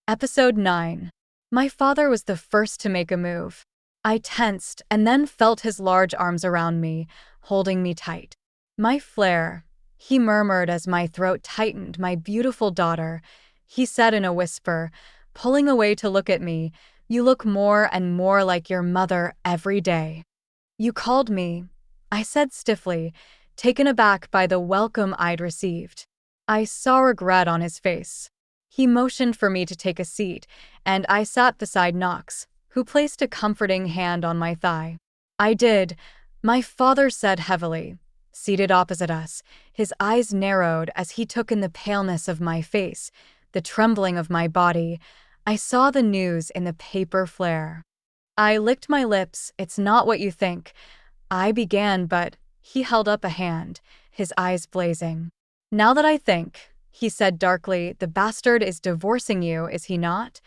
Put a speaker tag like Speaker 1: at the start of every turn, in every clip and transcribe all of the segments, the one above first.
Speaker 1: Episode 9. My father was the first to make a move. I tensed and then felt his large arms around me, holding me tight. "My Flair," he murmured as my throat tightened. "My beautiful daughter," he said in a whisper, pulling away to look at me. "You look more and more like your mother every day." "You called me," I said stiffly, taken aback by the welcome I'd received. I saw regret on his face. He motioned for me to take a seat, and I sat beside Knox, who placed a comforting hand on my thigh. "I did," my father said heavily, seated opposite us. His eyes narrowed as he took in the paleness of my face, the trembling of my body. I saw the news in the paper Flair. I licked my lips. "It's not what you think," I began, but he held up a hand, his eyes blazing. "Now that I think," he said darkly, "the bastard is divorcing you, is he not?"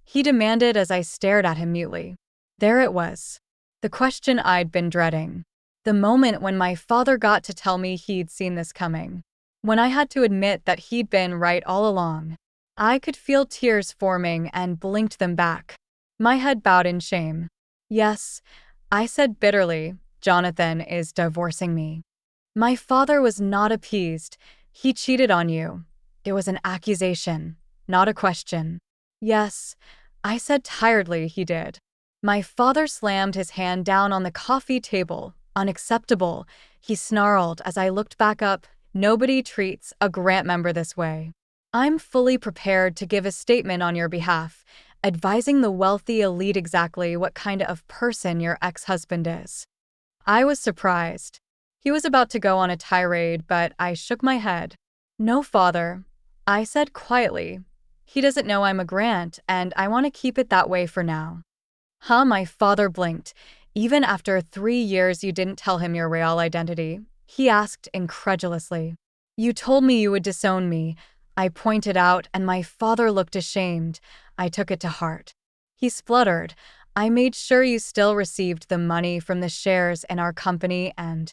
Speaker 1: he demanded as I stared at him mutely. There it was. The question I'd been dreading. The moment when my father got to tell me he'd seen this coming. When I had to admit that he'd been right all along. I could feel tears forming and blinked them back. My head bowed in shame. "Yes," I said bitterly, "Jonathan is divorcing me." My father was not appeased. "He cheated on you." It was an accusation, not a question. "Yes," I said tiredly, "he did." My father slammed his hand down on the coffee table. "Unacceptable," he snarled as I looked back up. "Nobody treats a Grant member this way. I'm fully prepared to give a statement on your behalf, advising the wealthy elite exactly what kind of person your ex-husband is." I was surprised. He was about to go on a tirade, but I shook my head. "No, father," I said quietly. "He doesn't know I'm a Grant, and I want to keep it that way for now." "Huh?" My father blinked. "Even after 3 years you didn't tell him your real identity?" he asked incredulously. "You told me you would disown me," I pointed out, and my father looked ashamed. I took it to heart. He spluttered. "I made sure you still received the money from the shares in our company and—"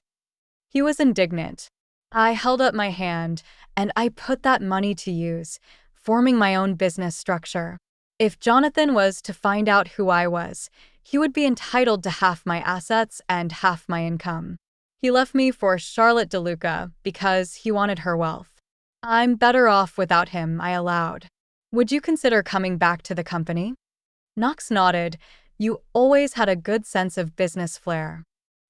Speaker 1: He was indignant. I held up my hand, and I put that money to use, forming my own business structure. If Jonathan was to find out who I was, he would be entitled to half my assets and half my income. He left me for Charlotte DeLuca because he wanted her wealth. "I'm better off without him," I allowed. "Would you consider coming back to the company?" Knox nodded. "You always had a good sense of business flair."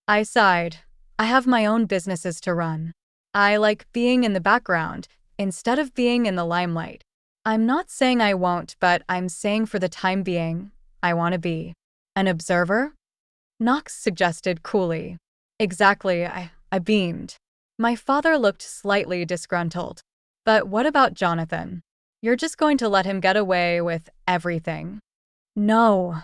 Speaker 1: I sighed. "I have my own businesses to run. I like being in the background, instead of being in the limelight. I'm not saying I won't, but I'm saying for the time being, I want to be an observer?" Knox suggested coolly. "Exactly," I beamed. My father looked slightly disgruntled. "But what about Jonathan? You're just going to let him get away with everything?" "No,"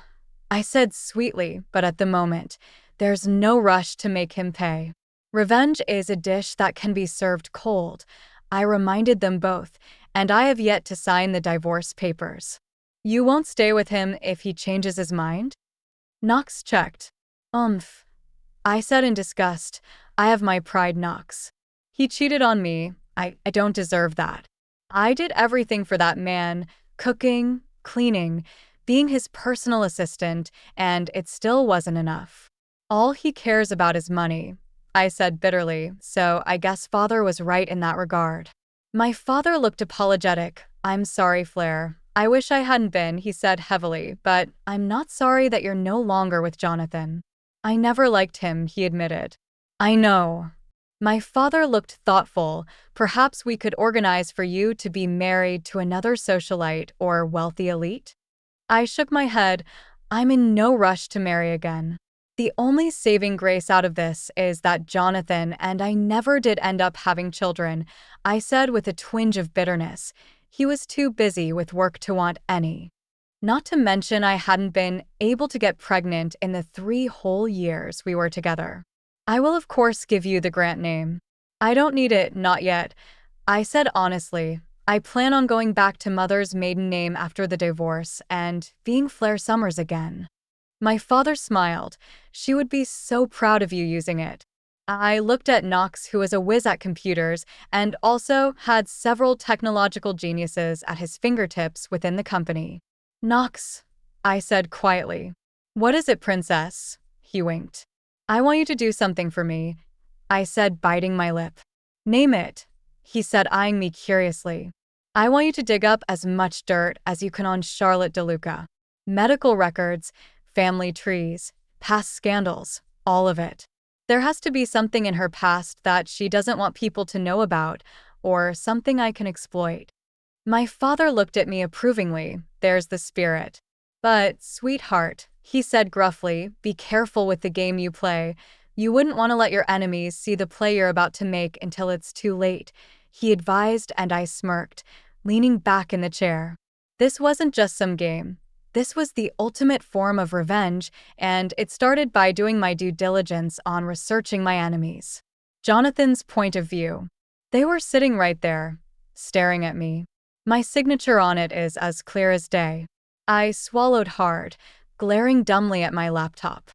Speaker 1: I said sweetly, "but at the moment, there's no rush to make him pay. Revenge is a dish that can be served cold," I reminded them both, "and I have yet to sign the divorce papers." "You won't stay with him if he changes his mind?" Knox checked. I said in disgust. "I have my pride, Knox. He cheated on me. I don't deserve that. I did everything for that man, cooking, cleaning, being his personal assistant, and it still wasn't enough. All he cares about is money," I said bitterly, "so I guess father was right in that regard." My father looked apologetic. "I'm sorry, Flair. I wish I hadn't been," he said heavily, "but I'm not sorry that you're no longer with Jonathan." "I never liked him," he admitted. "I know." My father looked thoughtful. "Perhaps we could organize for you to be married to another socialite or wealthy elite?" I shook my head. "I'm in no rush to marry again. The only saving grace out of this is that Jonathan and I never did end up having children," I said with a twinge of bitterness. "He was too busy with work to want any. Not to mention I hadn't been able to get pregnant in the 3 whole years we were together. I will of course give you the Grant name." "I don't need it, not yet," I said honestly. "I plan on going back to mother's maiden name after the divorce and being Flair Summers again." My father smiled. "She would be so proud of you using it." I looked at Knox, who was a whiz at computers and also had several technological geniuses at his fingertips within the company. Knox, I said quietly. What is it, princess? He winked. I want you to do something for me, I said, biting my lip. Name it, he said, eyeing me curiously. I want you to dig up as much dirt as you can on Charlotte DeLuca. Medical records, family trees, past scandals, all of it. There has to be something in her past that she doesn't want people to know about, or something I can exploit. My father looked at me approvingly. There's the spirit. But, sweetheart, he said gruffly, be careful with the game you play. You wouldn't want to let your enemies see the play you're about to make until it's too late, he advised, and I smirked, leaning back in the chair. This wasn't just some game. This was the ultimate form of revenge, and it started by doing my due diligence on researching my enemies. Jonathan's point of view. They were sitting right there, staring at me. My signature on it is as clear as day. I swallowed hard, glaring dumbly at my laptop.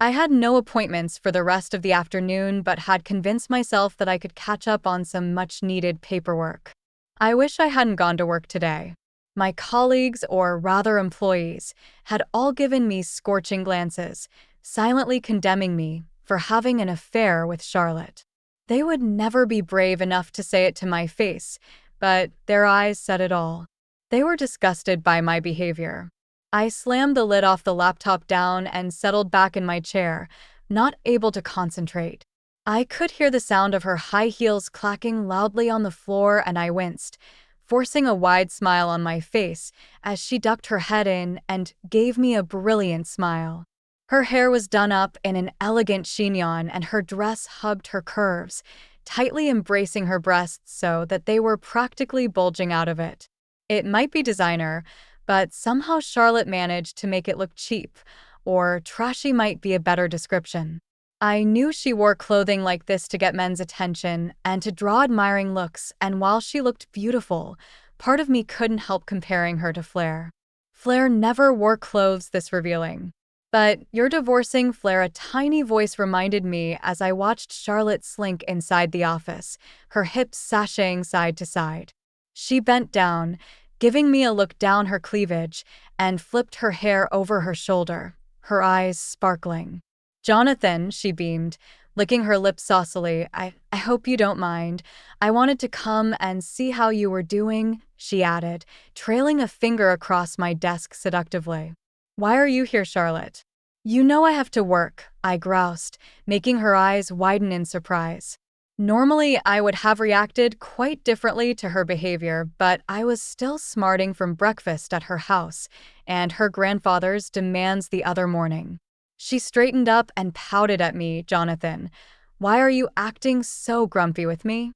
Speaker 1: I had no appointments for the rest of the afternoon, but had convinced myself that I could catch up on some much-needed paperwork. I wish I hadn't gone to work today. My colleagues, or rather employees, had all given me scorching glances, silently condemning me for having an affair with Charlotte. They would never be brave enough to say it to my face, but their eyes said it all. They were disgusted by my behavior. I slammed the lid off the laptop down and settled back in my chair, not able to concentrate. I could hear the sound of her high heels clacking loudly on the floor, and I winced, forcing a wide smile on my face as she ducked her head in and gave me a brilliant smile. Her hair was done up in an elegant chignon, and her dress hugged her curves, tightly embracing her breasts so that they were practically bulging out of it. It might be designer, but somehow Charlotte managed to make it look cheap, or trashy might be a better description. I knew she wore clothing like this to get men's attention and to draw admiring looks, and while she looked beautiful, part of me couldn't help comparing her to Flair. Flair never wore clothes this revealing. But you're divorcing Flair, a tiny voice reminded me as I watched Charlotte slink inside the office, her hips sashaying side to side. She bent down, giving me a look down her cleavage, and flipped her hair over her shoulder, her eyes sparkling. Jonathan, she beamed, licking her lips saucily, I hope you don't mind. I wanted to come and see how you were doing, she added, trailing a finger across my desk seductively. Why are you here, Charlotte? You know I have to work, I groused, making her eyes widen in surprise. Normally, I would have reacted quite differently to her behavior, but I was still smarting from breakfast at her house and her grandfather's demands the other morning. She straightened up and pouted at me. Jonathan, why are you acting so grumpy with me?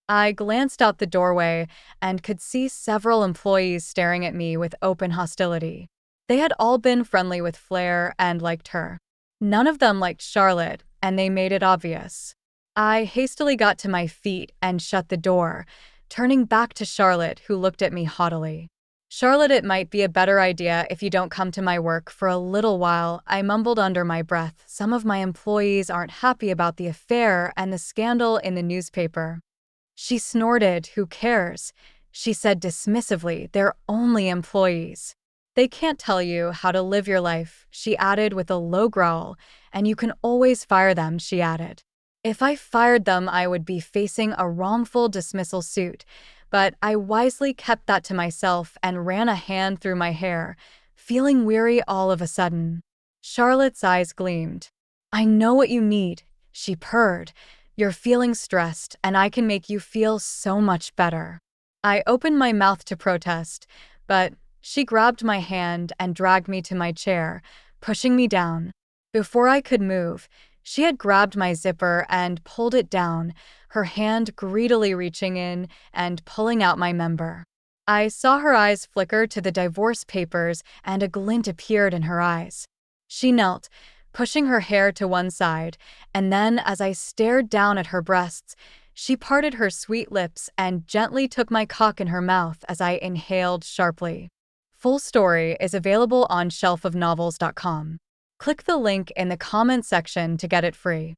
Speaker 1: I glanced out the doorway and could see several employees staring at me with open hostility. They had all been friendly with Flair and liked her. None of them liked Charlotte, and they made it obvious. I hastily got to my feet and shut the door, turning back to Charlotte, who looked at me haughtily. Charlotte, it might be a better idea if you don't come to my work for a little while, I mumbled under my breath. Some of my employees aren't happy about the affair and the scandal in the newspaper. She snorted. Who cares? She said dismissively. They're only employees. They can't tell you how to live your life, she added with a low growl, and you can always fire them, she added. If I fired them, I would be facing a wrongful dismissal suit, but I wisely kept that to myself and ran a hand through my hair, feeling weary all of a sudden. Charlotte's eyes gleamed. I know what you need, she purred. You're feeling stressed, and I can make you feel so much better. I opened my mouth to protest, but she grabbed my hand and dragged me to my chair, pushing me down. Before I could move, she had grabbed my zipper and pulled it down, her hand greedily reaching in and pulling out my member. I saw her eyes flicker to the divorce papers, and a glint appeared in her eyes. She knelt, pushing her hair to one side, and then, as I stared down at her breasts, she parted her sweet lips and gently took my cock in her mouth as I inhaled sharply. Full story is available on shelfofnovels.com. Click the link in the comment section to get it free.